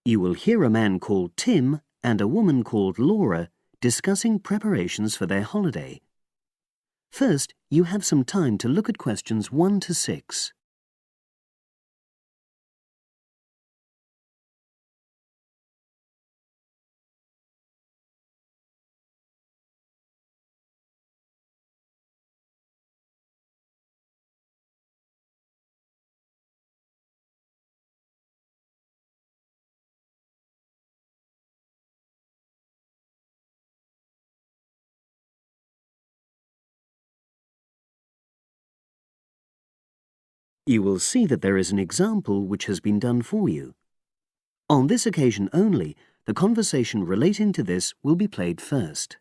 You will hear a man called Tim and a woman called Laura discussing preparations for their holiday. First, you have some time to look at questions 1 to 6. You will see that there is an example which has been done for you. On this occasion only, the conversation relating to this will be played first.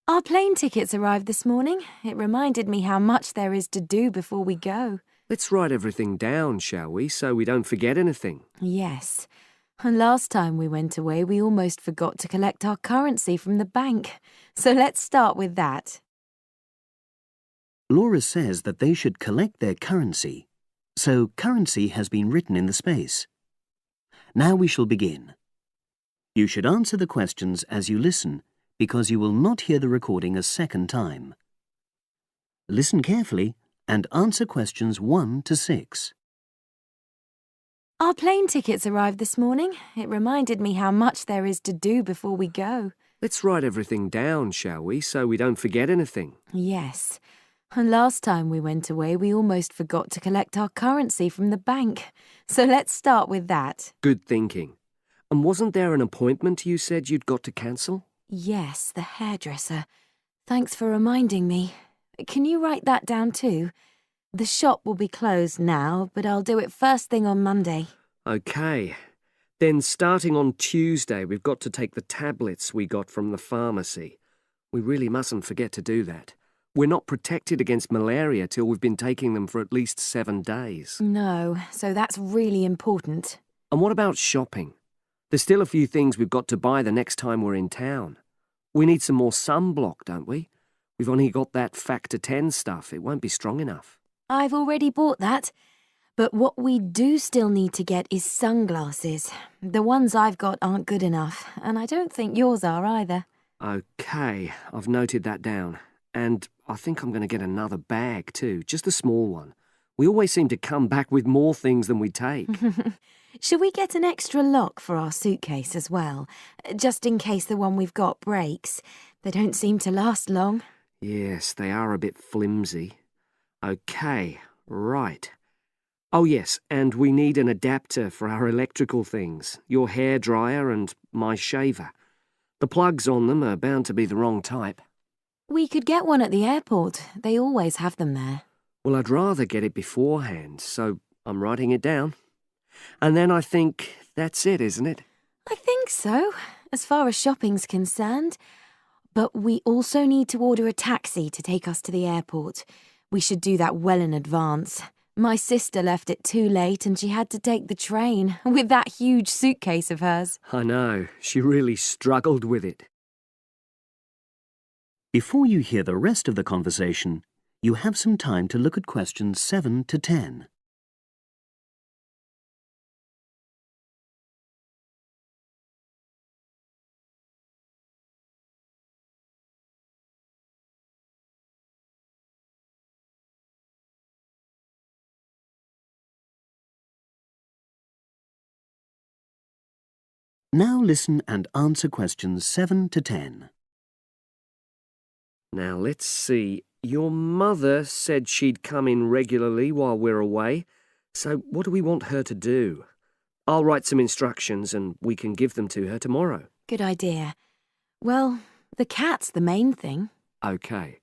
Our plane tickets arrived this morning. It reminded me how much there is to do before we go. Let's write everything down, shall we, so we don't forget anything? Yes. And last time we went away, we almost forgot to collect our currency from the bank. So let's start with that. Laura says that they should collect their currency, so currency has been written in the space. Now we shall begin. You should answer the questions as you listen, because you will not hear the recording a second time. Listen carefully and answer questions 1 to 6. Our plane tickets arrived this morning. It reminded me how much there is to do before we go. Let's write everything down, shall we, so we don't forget anything? Yes. And last time we went away, we almost forgot to collect our currency from the bank. So let's start with that. Good thinking. And wasn't there an appointment you said you'd got to cancel? Yes, the hairdresser. Thanks for reminding me. Can you write that down too? The shop will be closed now, but I'll do it first thing on Monday. OK. Then starting on Tuesday, we've got to take the tablets we got from the pharmacy. We really mustn't forget to do that. We're not protected against malaria till we've been taking them for at least 7 days. No, so that's really important. And what about shopping? There's still a few things we've got to buy the next time we're in town. We need some more sunblock, don't we? We've only got that Factor 10 stuff. It won't be strong enough. I've already bought that. But what we do still need to get is sunglasses. The ones I've got aren't good enough, and I don't think yours are either. OK, I've noted that down. And I think I'm going to get another bag too, just a small one. We always seem to come back with more things than we take. Should we get an extra lock for our suitcase as well, just in case the one we've got breaks? They don't seem to last long. Yes, they are a bit flimsy. OK, right. Oh yes, and we need an adapter for our electrical things, your hairdryer and my shaver. The plugs on them are bound to be the wrong type. We could get one at the airport. They always have them there. Well, I'd rather get it beforehand, so I'm writing it down. And then I think that's it, isn't it? I think so, as far as shopping's concerned. But we also need to order a taxi to take us to the airport. We should do that well in advance. My sister left it too late and she had to take the train with that huge suitcase of hers. I know, she really struggled with it. Before you hear the rest of the conversation, you have some time to look at questions 7 to 10. Now listen and answer questions 7 to 10. Now let's see. Your mother said she'd come in regularly while we're away, so what do we want her to do? I'll write some instructions and we can give them to her tomorrow. Good idea. Well, the cat's the main thing. OK.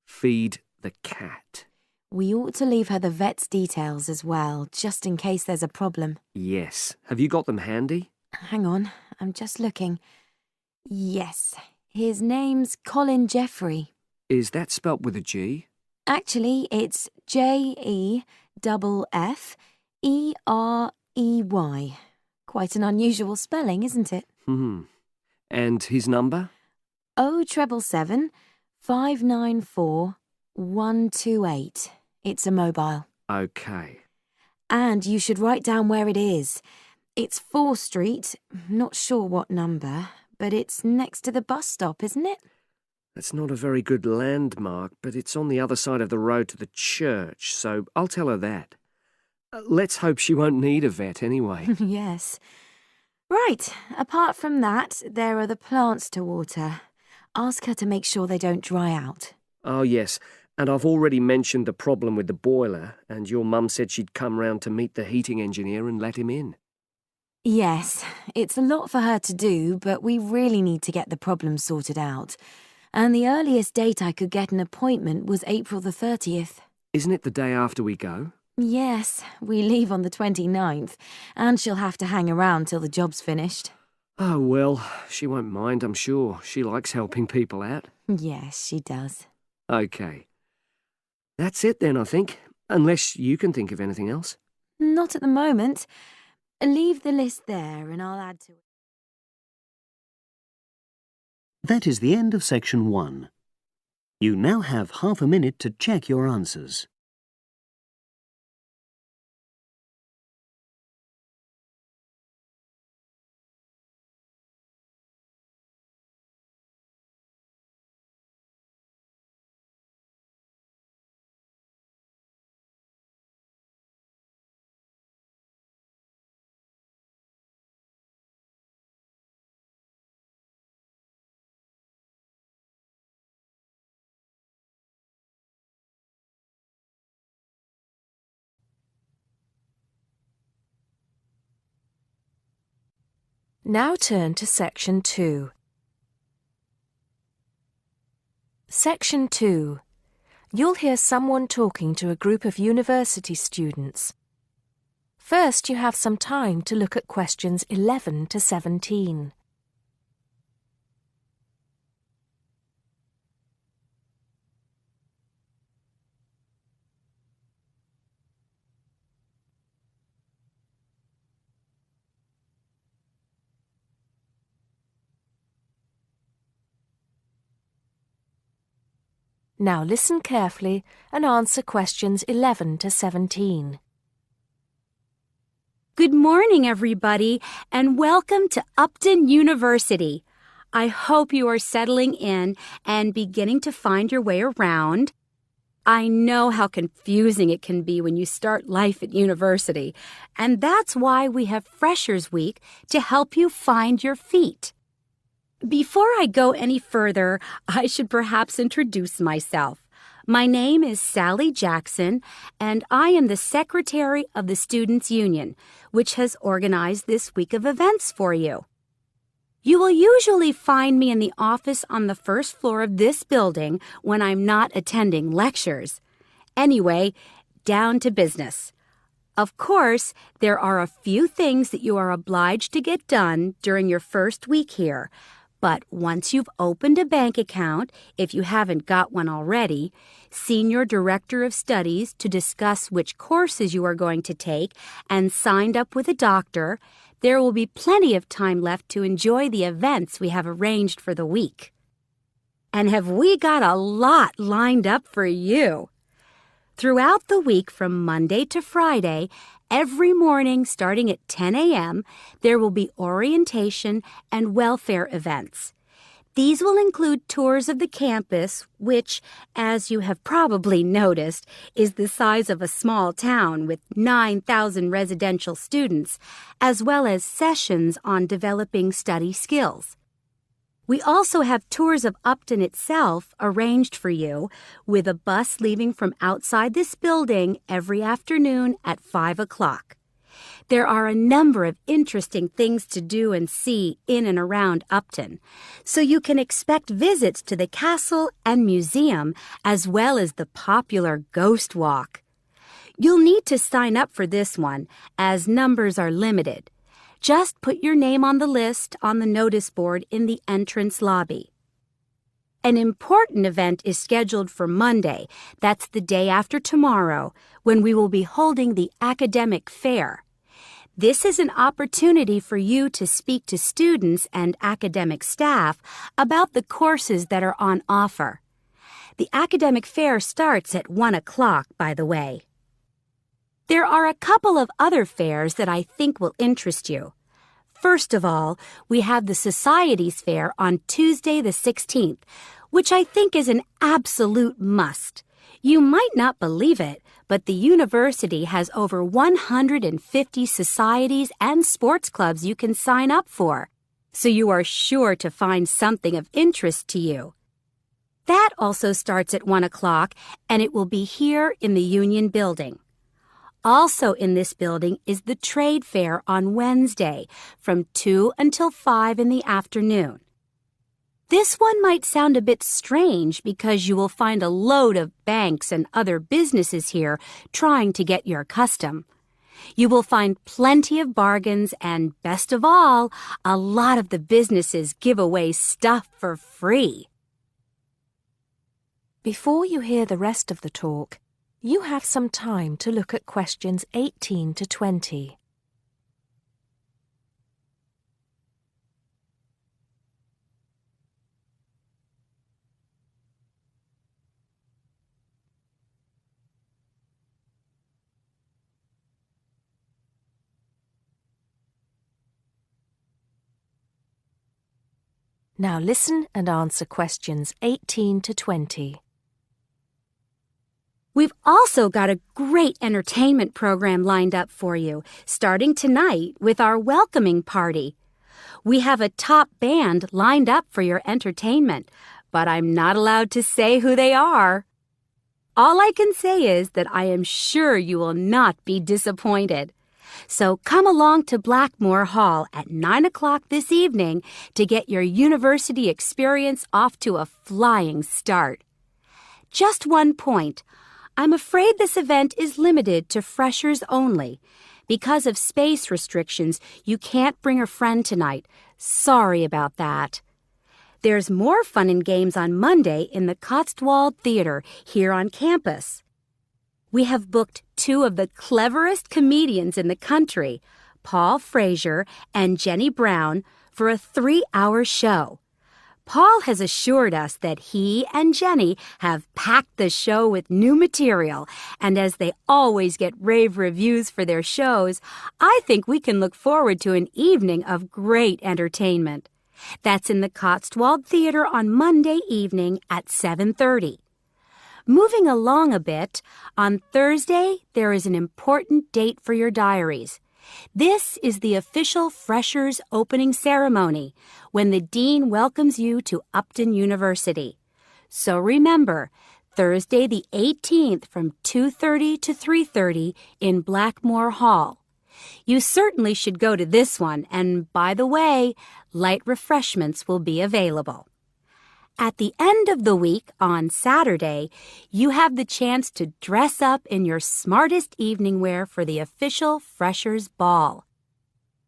Feed the cat. We ought to leave her the vet's details as well, just in case there's a problem. Yes. Have you got them handy? Hang on, I'm just looking. Yes, his name's Colin Jeffrey. Is that spelt with a G? Actually, it's Jeffrey. Quite an unusual spelling, isn't it? And his number? 077 594 128. It's a mobile. OK. And you should write down where it is. It's 4th Street, not sure what number, but it's next to the bus stop, isn't it? That's not a very good landmark, but it's on the other side of the road to the church, so I'll tell her that. Let's hope she won't need a vet anyway. Yes. Right, apart from that, there are the plants to water. Ask her to make sure they don't dry out. Oh, yes, and I've already mentioned the problem with the boiler, and your mum said she'd come round to meet the heating engineer and let him in. Yes, it's a lot for her to do, but we really need to get the problem sorted out. And the earliest date I could get an appointment was April the 30th. Isn't it the day after we go? Yes, we leave on the 29th, and she'll have to hang around till the job's finished. Oh, well, she won't mind, I'm sure. She likes helping people out. Yes, she does. OK. That's it then, I think. Unless you can think of anything else. Not at the moment. Leave the list there and I'll add to it. That is the end of section 1. You now have half a minute to check your answers. Now turn to Section 2. Section 2. You'll hear someone talking to a group of university students. First, you have some time to look at questions 11 to 17. Now listen carefully and answer questions 11 to 17. Good morning, everybody, and welcome to Upton University. I hope you are settling in and beginning to find your way around. I know how confusing it can be when you start life at university, and that's why we have Freshers Week to help you find your feet. Before I go any further, I should perhaps introduce myself. My name is Sally Jackson, and I am the Secretary of the Students' Union, which has organized this week of events for you. You will usually find me in the office on the first floor of this building when I'm not attending lectures. Anyway, down to business. Of course, there are a few things that you are obliged to get done during your first week here. But once you've opened a bank account, if you haven't got one already, seen your director of studies to discuss which courses you are going to take, and signed up with a doctor, there will be plenty of time left to enjoy the events we have arranged for the week. And have we got a lot lined up for you? Throughout the week from Monday to Friday, every morning starting at 10 a.m., there will be orientation and welfare events. These will include tours of the campus, which, as you have probably noticed, is the size of a small town with 9,000 residential students, as well as sessions on developing study skills. We also have tours of Upton itself arranged for you, with a bus leaving from outside this building every afternoon at 5 o'clock. There are a number of interesting things to do and see in and around Upton, so you can expect visits to the castle and museum as well as the popular Ghost Walk. You'll need to sign up for this one, as numbers are limited. Just put your name on the list on the notice board in the entrance lobby. An important event is scheduled for Monday, that's the day after tomorrow, when we will be holding the academic fair. This is an opportunity for you to speak to students and academic staff about the courses that are on offer. The academic fair starts at 1 o'clock, by the way. There are a couple of other fairs that I think will interest you. First of all, we have the Societies Fair on Tuesday the 16th, which I think is an absolute must. You might not believe it, but the university has over 150 societies and sports clubs you can sign up for, so you are sure to find something of interest to you. That also starts at 1 o'clock, and it will be here in the Union Building. Also in this building is the Trade Fair on Wednesday from 2 until 5 in the afternoon. This one might sound a bit strange because you will find a load of banks and other businesses here trying to get your custom. You will find plenty of bargains and, best of all, a lot of the businesses give away stuff for free. Before you hear the rest of the talk, you have some time to look at questions 18 to 20. Now listen and answer questions 18 to 20. We've also got a great entertainment program lined up for you, starting tonight with our welcoming party. We have a top band lined up for your entertainment, but I'm not allowed to say who they are. All I can say is that I am sure you will not be disappointed. So come along to Blackmore Hall at 9 o'clock this evening to get your university experience off to a flying start. Just one point. I'm afraid this event is limited to freshers only. Because of space restrictions, you can't bring a friend tonight. Sorry about that. There's more fun and games on Monday in the Cotswold Theater here on campus. We have booked two of the cleverest comedians in the country, Paul Frazier and Jenny Brown, for a 3-hour show. Paul has assured us that he and Jenny have packed the show with new material, and as they always get rave reviews for their shows, I think we can look forward to an evening of great entertainment. That's in the Cotswold Theater on Monday evening at 7:30. Moving along a bit, on Thursday there is an important date for your diaries. This is the official Freshers opening ceremony, when the dean welcomes you to Upton University. So remember, Thursday the 18th from 2:30 to 3:30 in Blackmore Hall. You certainly should go to this one, and by the way, light refreshments will be available. At the end of the week, on Saturday, you have the chance to dress up in your smartest evening wear for the official Freshers' Ball.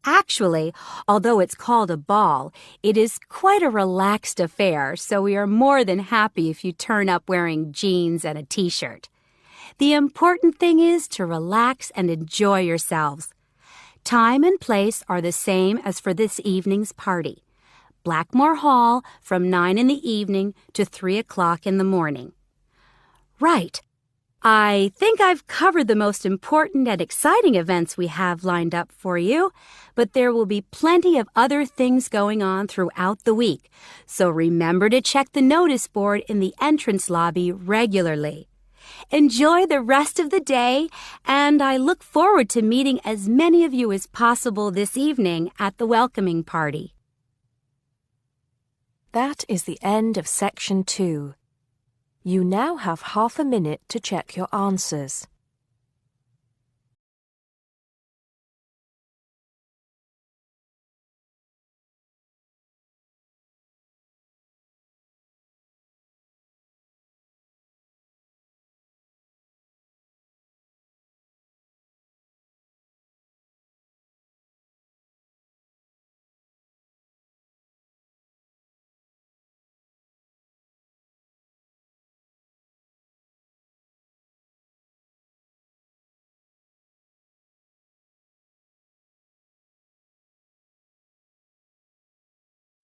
Actually, although it's called a ball, it is quite a relaxed affair, so we are more than happy if you turn up wearing jeans and a t-shirt. The important thing is to relax and enjoy yourselves. Time and place are the same as for this evening's party. Blackmore Hall from 9 in the evening to 3 o'clock in the morning. Right. I think I've covered the most important and exciting events we have lined up for you, but there will be plenty of other things going on throughout the week, so remember to check the notice board in the entrance lobby regularly. Enjoy the rest of the day, and I look forward to meeting as many of you as possible this evening at the welcoming party. That is the end of Section 2. You now have half a minute to check your answers.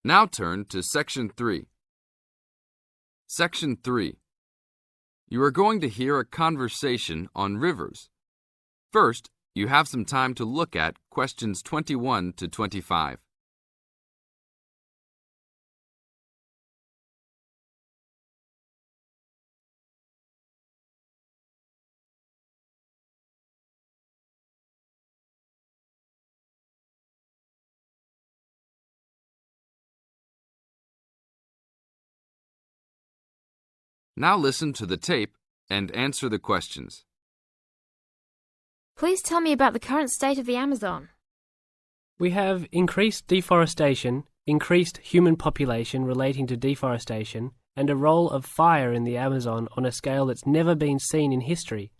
Now turn to Section 3. Section 3. You are going to hear a conversation on rivers. First, you have some time to look at questions 21 to 25. Now listen to the tape and answer the questions. Please tell me about the current state of the Amazon. We have increased deforestation, increased human population relating to deforestation, and a role of fire in the Amazon on a scale that's never been seen in history.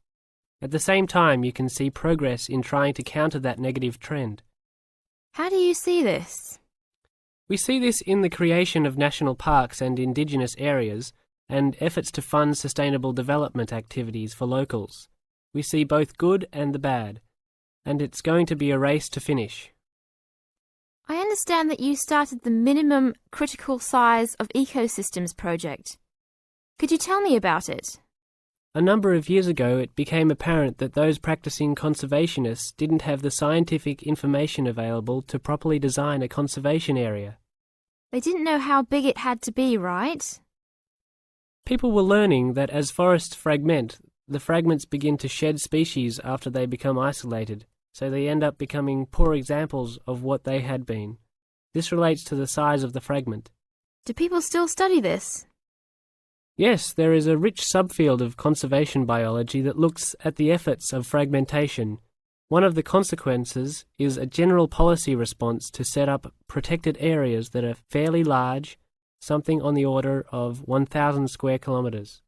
At the same time, you can see progress in trying to counter that negative trend. How do you see this? We see this in the creation of national parks and indigenous areas, and efforts to fund sustainable development activities for locals. We see both good and the bad, and it's going to be a race to finish. I understand that you started the Minimum Critical Size of Ecosystems project. Could you tell me about it? A number of years ago, it became apparent that those practicing conservationists didn't have the scientific information available to properly design a conservation area. They didn't know how big it had to be, right? People were learning that as forests fragment, the fragments begin to shed species after they become isolated, so they end up becoming poor examples of what they had been. This relates to the size of the fragment. Do people still study this? Yes, there is a rich subfield of conservation biology that looks at the efforts of fragmentation. One of the consequences is a general policy response to set up protected areas that are fairly large, something on the order of 1,000 square kilometres.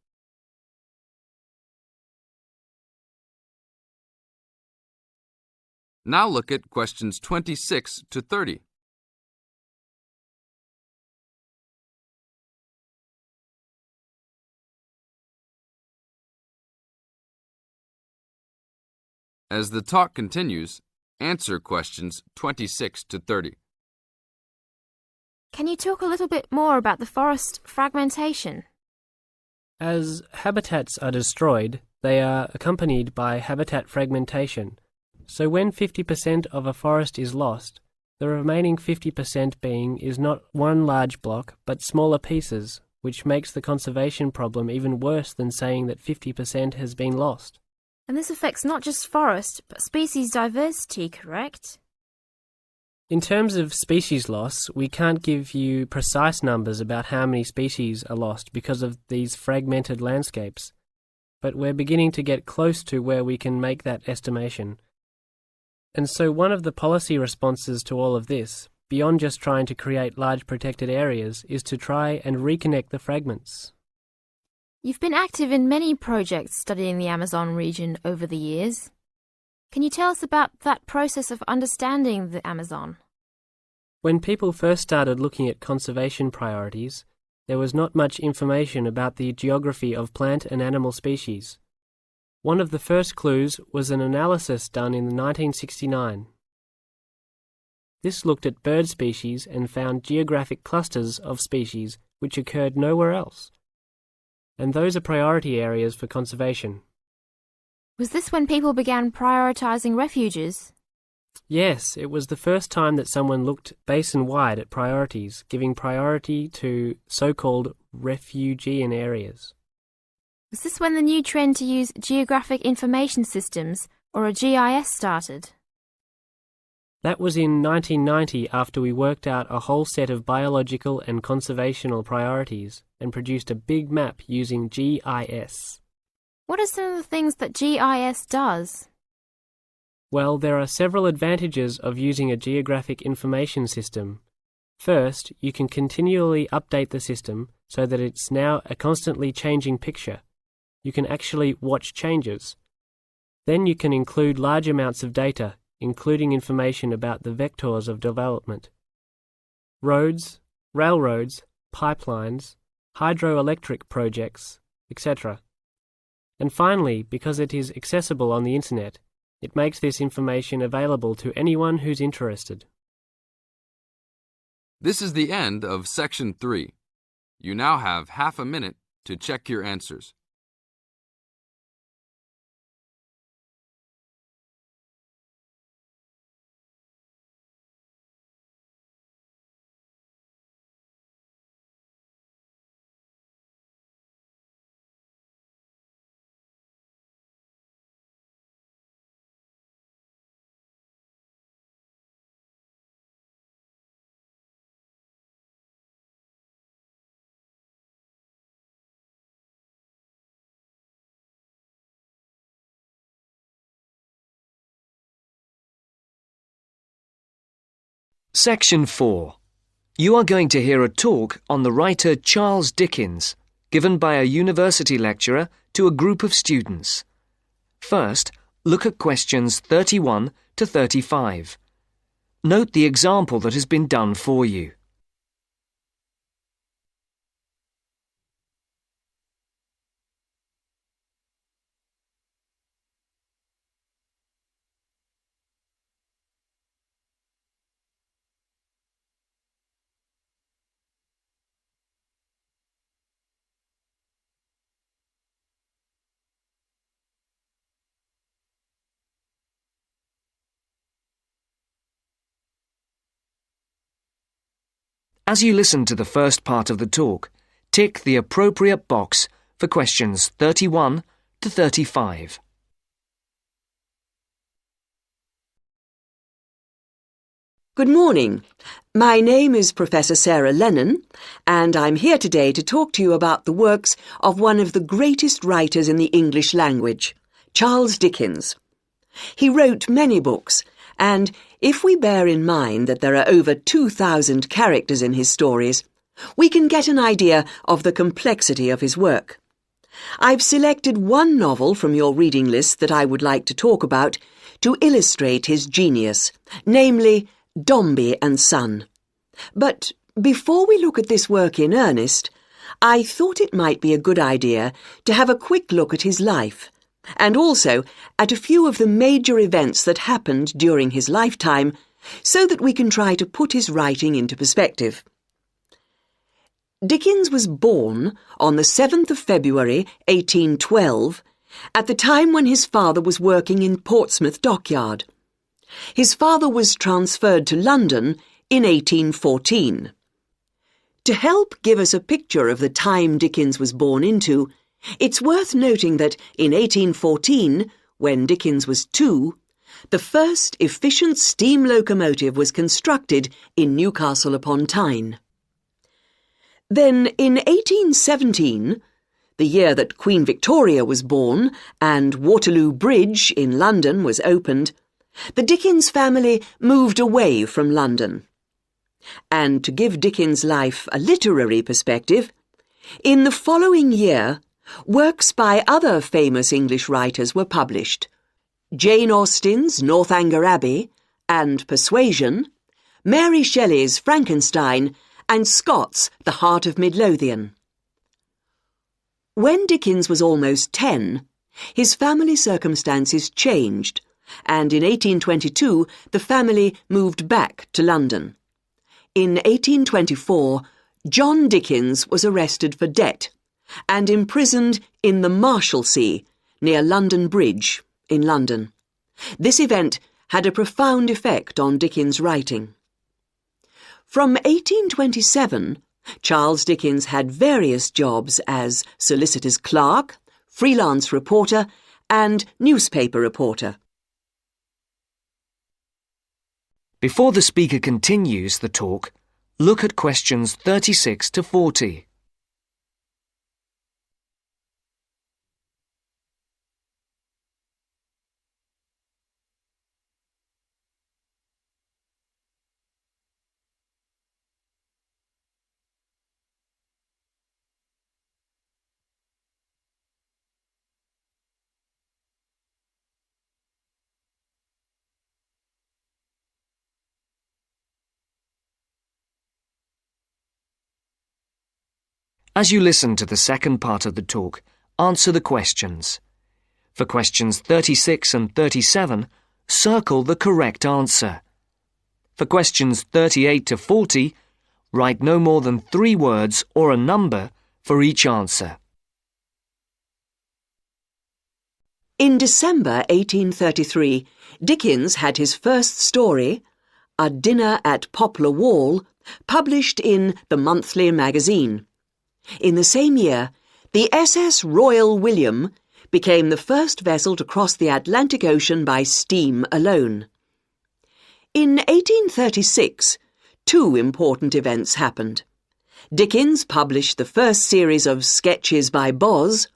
Now look at questions 26 to 30. As the talk continues, answer questions 26 to 30. Can you talk a little bit more about the forest fragmentation? As habitats are destroyed, they are accompanied by habitat fragmentation. So when 50% of a forest is lost, the remaining 50% being is not one large block, but smaller pieces, which makes the conservation problem even worse than saying that 50% has been lost. And this affects not just forest, but species diversity, correct? In terms of species loss, we can't give you precise numbers about how many species are lost because of these fragmented landscapes, but we're beginning to get close to where we can make that estimation. And so one of the policy responses to all of this, beyond just trying to create large protected areas, is to try and reconnect the fragments. You've been active in many projects studying the Amazon region over the years. Can you tell us about that process of understanding the Amazon? When people first started looking at conservation priorities, there was not much information about the geography of plant and animal species. One of the first clues was an analysis done in 1969. This looked at bird species and found geographic clusters of species which occurred nowhere else. And those are priority areas for conservation. Was this when people began prioritising refuges? Yes, it was the first time that someone looked basin-wide at priorities, giving priority to so-called refugean areas. Was this when the new trend to use Geographic Information Systems, or a GIS, started? That was in 1990 after we worked out a whole set of biological and conservational priorities and produced a big map using GIS. What are some of the things that GIS does? Well, there are several advantages of using a geographic information system. First, you can continually update the system so that it's now a constantly changing picture. You can actually watch changes. Then you can include large amounts of data, including information about the vectors of development. Roads, railroads, pipelines, hydroelectric projects, etc. And finally, because it is accessible on the internet, it makes this information available to anyone who's interested. This is the end of Section 3. You now have half a minute to check your answers. Section 4. You are going to hear a talk on the writer Charles Dickens, given by a university lecturer to a group of students. First, look at questions 31 to 35. Note the example that has been done for you. As you listen to the first part of the talk, tick the appropriate box for questions 31 to 35. Good morning. My name is Professor Sarah Lennon, and I'm here today to talk to you about the works of one of the greatest writers in the English language, Charles Dickens. He wrote many books, and if we bear in mind that there are over 2,000 characters in his stories, we can get an idea of the complexity of his work. I've selected one novel from your reading list that I would like to talk about to illustrate his genius, namely Dombey and Son. But before we look at this work in earnest, I thought it might be a good idea to have a quick look at his life, and also at a few of the major events that happened during his lifetime, so that we can try to put his writing into perspective. Dickens was born on the 7th of February, 1812, at the time when his father was working in Portsmouth Dockyard. His father was transferred to London in 1814. To help give us a picture of the time Dickens was born into, it's worth noting that in 1814, when Dickens was 2, the first efficient steam locomotive was constructed in Newcastle upon Tyne. Then, in 1817, the year that Queen Victoria was born and Waterloo Bridge in London was opened, the Dickens family moved away from London. And to give Dickens' life a literary perspective, in the following year, works by other famous English writers were published: Jane Austen's Northanger Abbey and Persuasion, Mary Shelley's Frankenstein, and Scott's The Heart of Midlothian. When Dickens was almost 10, his family circumstances changed, and in 1822 the family moved back to London. In 1824, John Dickens was arrested for debt and imprisoned in the Marshalsea, near London Bridge, in London. This event had a profound effect on Dickens' writing. From 1827, Charles Dickens had various jobs as solicitor's clerk, freelance reporter, and newspaper reporter. Before the speaker continues the talk, look at questions 36 to 40. As you listen to the second part of the talk, answer the questions. For questions 36 and 37, circle the correct answer. For questions 38 to 40, write no more than 3 words or a number for each answer. In December 1833, Dickens had his first story, A Dinner at Poplar Wall, published in the Monthly Magazine. In the same year, the SS Royal William became the first vessel to cross the Atlantic Ocean by steam alone. In 1836, 2 important events happened. Dickens published the first series of Sketches by Boz,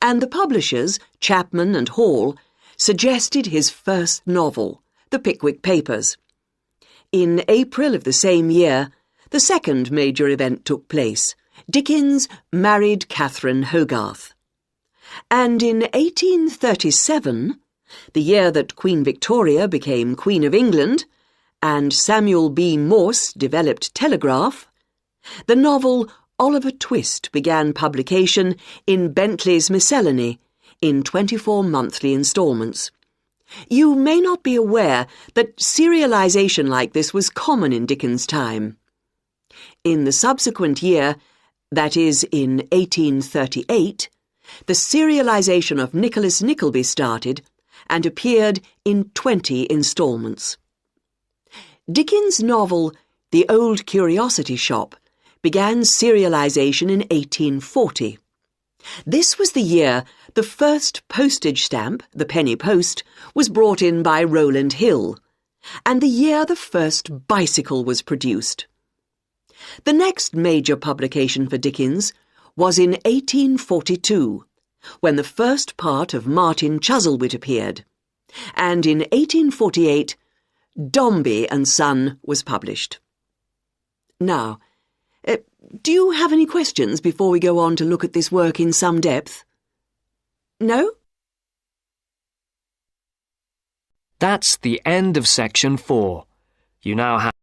and the publishers, Chapman and Hall, suggested his first novel, The Pickwick Papers. In April of the same year, the second major event took place. Dickens married Catherine Hogarth. And in 1837, the year that Queen Victoria became Queen of England and Samuel B. Morse developed telegraph, the novel Oliver Twist began publication in Bentley's Miscellany in 24 monthly instalments. You may not be aware that serialization like this was common in Dickens' time. In the subsequent year, that is in 1838, the serialization of Nicholas Nickleby started and appeared in 20 instalments. Dickens' novel The Old Curiosity Shop began serialization in 1840. This was the year the first postage stamp, the penny post, was brought in by Rowland Hill, and the year the first bicycle was produced. The next major publication for Dickens was in 1842, when the first part of Martin Chuzzlewit appeared, and in 1848, Dombey and Son was published. Now, do you have any questions before we go on to look at this work in some depth? No? That's the end of section 4. You now have